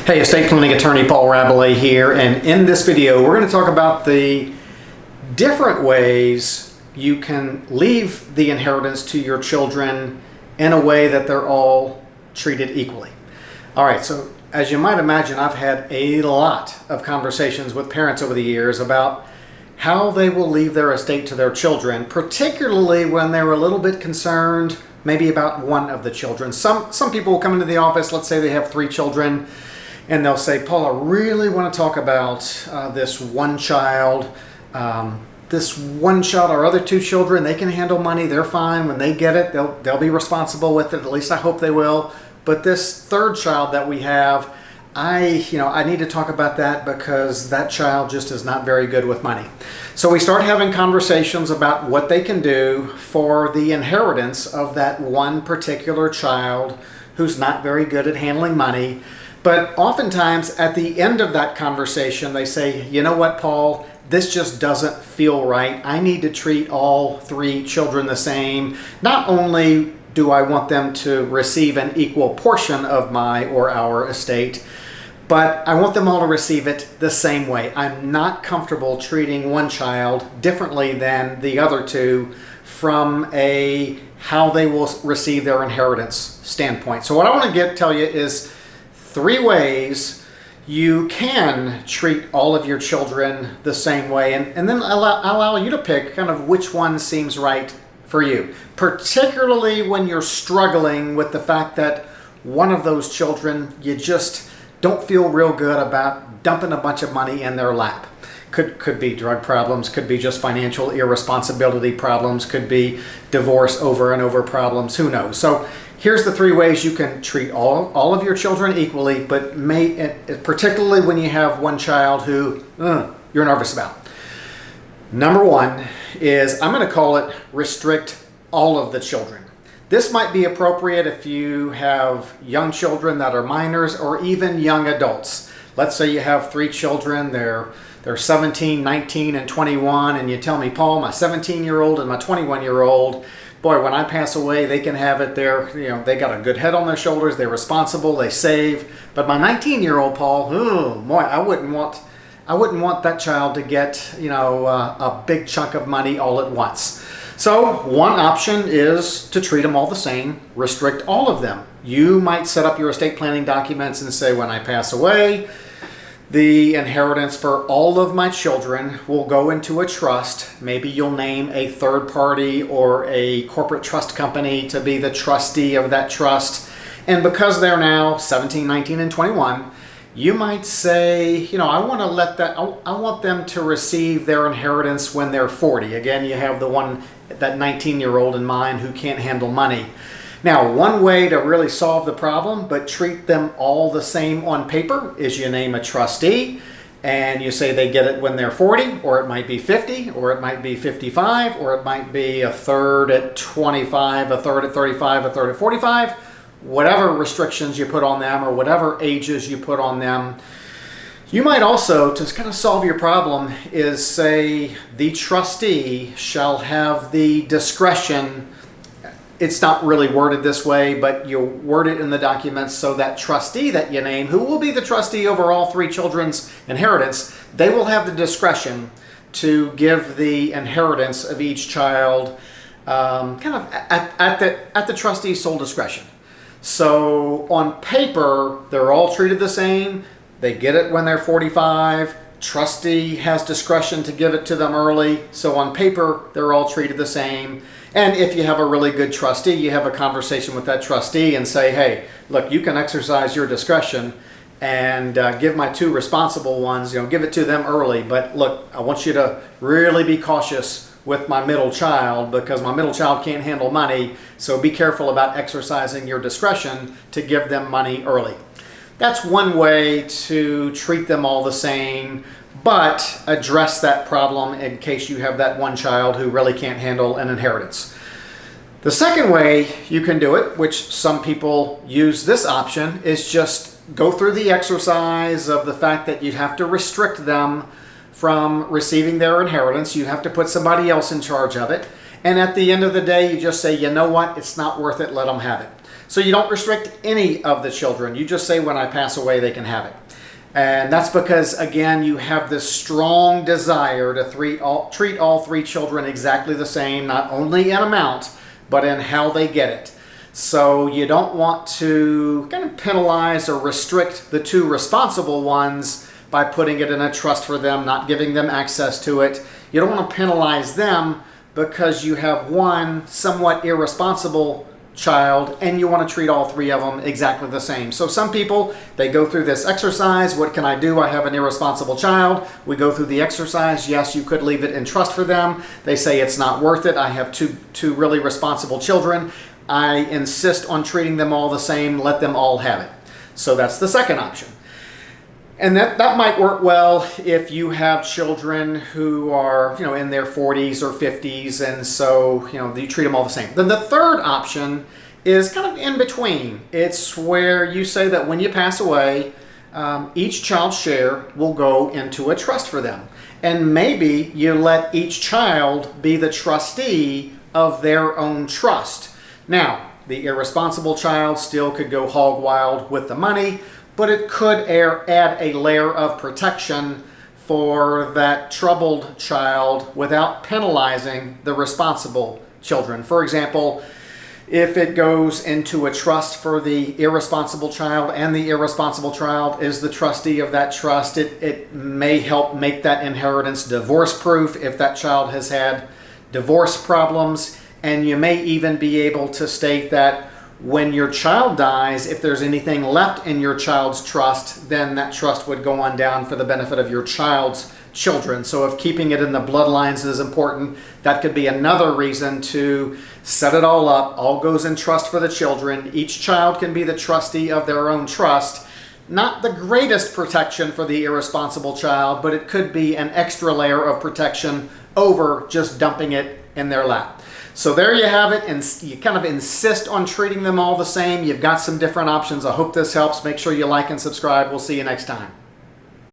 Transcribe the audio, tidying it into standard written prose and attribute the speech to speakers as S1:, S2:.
S1: Hey, estate planning attorney Paul Rabalais here, and in this video we're going to talk about the different ways you can leave the inheritance to your children in a way that they're all treated equally. Alright, so as you might imagine, I've had a lot of conversations with parents over the years about how they will leave their estate to their children, particularly when they're a little bit concerned maybe about one of the children. Some people will come into the office, let's say they have 3 children, and they'll say, Paul, I really want to talk about this one child. Our other 2 children, they can handle money, they're fine. When they get it, they'll be responsible with it. At least I hope they will. But this 3rd child that we have, I need to talk about that because that child just is not very good with money. So we start having conversations about what they can do for the inheritance of that one particular child who's not very good at handling money. But oftentimes at the end of that conversation, they say, you know what, Paul, this just doesn't feel right. I need to treat all 3 children the same. Not only do I want them to receive an equal portion of my or our estate, but I want them all to receive it the same way. I'm not comfortable treating one child differently than the other 2 from a how they will receive their inheritance standpoint. So what I want to tell you is 3 ways you can treat all of your children the same way, and then allow you to pick kind of which one seems right for you, particularly when you're struggling with the fact that one of those children you just don't feel real good about dumping a bunch of money in their lap. Could be drug problems, could be just financial irresponsibility problems, could be divorce over and over problems, who knows. So here's the 3 ways you can treat all of your children equally, but particularly when you have one child who you're nervous about. Number 1 is, I'm going to call it restrict all of the children. This might be appropriate if you have young children that are minors or even young adults. Let's say you have 3 children, they're 17, 19, and 21, and you tell me, Paul, my 17-year-old and my 21-year-old, boy, when I pass away, they can have it there. They got a good head on their shoulders, they're responsible, they save. But my 19-year-old, Paul, boy, I wouldn't want that child to get, a big chunk of money all at once. So one option is to treat them all the same, restrict all of them. You might set up your estate planning documents and say, when I pass away, the inheritance for all of my children will go into a trust. Maybe you'll name a third party or a corporate trust company to be the trustee of that trust. And because they're now 17, 19, and 21, you might say, I want them to receive their inheritance when they're 40. Again, you have that 19-year-old in mind who can't handle money. Now, one way to really solve the problem, but treat them all the same on paper, is you name a trustee and you say they get it when they're 40, or it might be 50, or it might be 55, or it might be a third at 25, a third at 35, a third at 45, whatever restrictions you put on them or whatever ages you put on them. You might also, to kind of solve your problem, is say the trustee shall have the discretion. It's not really worded this way, but you word it in the documents so that trustee that you name, who will be the trustee over all 3 children's inheritance, they will have the discretion to give the inheritance of each child kind of at the trustee's sole discretion. So on paper, they're all treated the same. They get it when they're 45. Trustee has discretion to give it to them early. So on paper, they're all treated the same. And if you have a really good trustee, you have a conversation with that trustee and say, hey, look, you can exercise your discretion and give my 2 responsible ones, give it to them early. But look, I want you to really be cautious with my middle child because my middle child can't handle money. So be careful about exercising your discretion to give them money early. That's one way to treat them all the same, but address that problem in case you have that one child who really can't handle an inheritance. The second way you can do it, which some people use this option, is just go through the exercise of the fact that you have to restrict them from receiving their inheritance. You have to put somebody else in charge of it. And at the end of the day, you just say, you know what, it's not worth it, let them have it. So you don't restrict any of the children. You just say when I pass away, they can have it. And that's because, again, you have this strong desire to treat all three children exactly the same, not only in amount, but in how they get it. So you don't want to kind of penalize or restrict the two responsible ones by putting it in a trust for them, not giving them access to it. You don't want to penalize them because you have one somewhat irresponsible child and you want to treat all three of them exactly the same. So some people, they go through this exercise. What can I do? I have an irresponsible child. We go through the exercise. Yes, you could leave it in trust for them. They say it's not worth it. I have two really responsible children. I insist on treating them all the same. Let them all have it. So that's the second option. And that might work well if you have children who are, in their 40s or 50s, and so, you treat them all the same. Then the third option is kind of in between. It's where you say that when you pass away, each child's share will go into a trust for them. And maybe you let each child be the trustee of their own trust. Now, the irresponsible child still could go hog wild with the money, but it could add a layer of protection for that troubled child without penalizing the responsible children. For example, if it goes into a trust for the irresponsible child and the irresponsible child is the trustee of that trust, it may help make that inheritance divorce-proof if that child has had divorce problems. And you may even be able to state that when your child dies, if there's anything left in your child's trust, then that trust would go on down for the benefit of your child's children. So if keeping it in the bloodlines is important, that could be another reason to set it all up. All goes in trust for the children. Each child can be the trustee of their own trust. Not the greatest protection for the irresponsible child, but it could be an extra layer of protection over just dumping it in their lap. So there you have it, and you kind of insist on treating them all the same. You've got some different options. I hope this helps. Make sure you like and subscribe. We'll see you next time.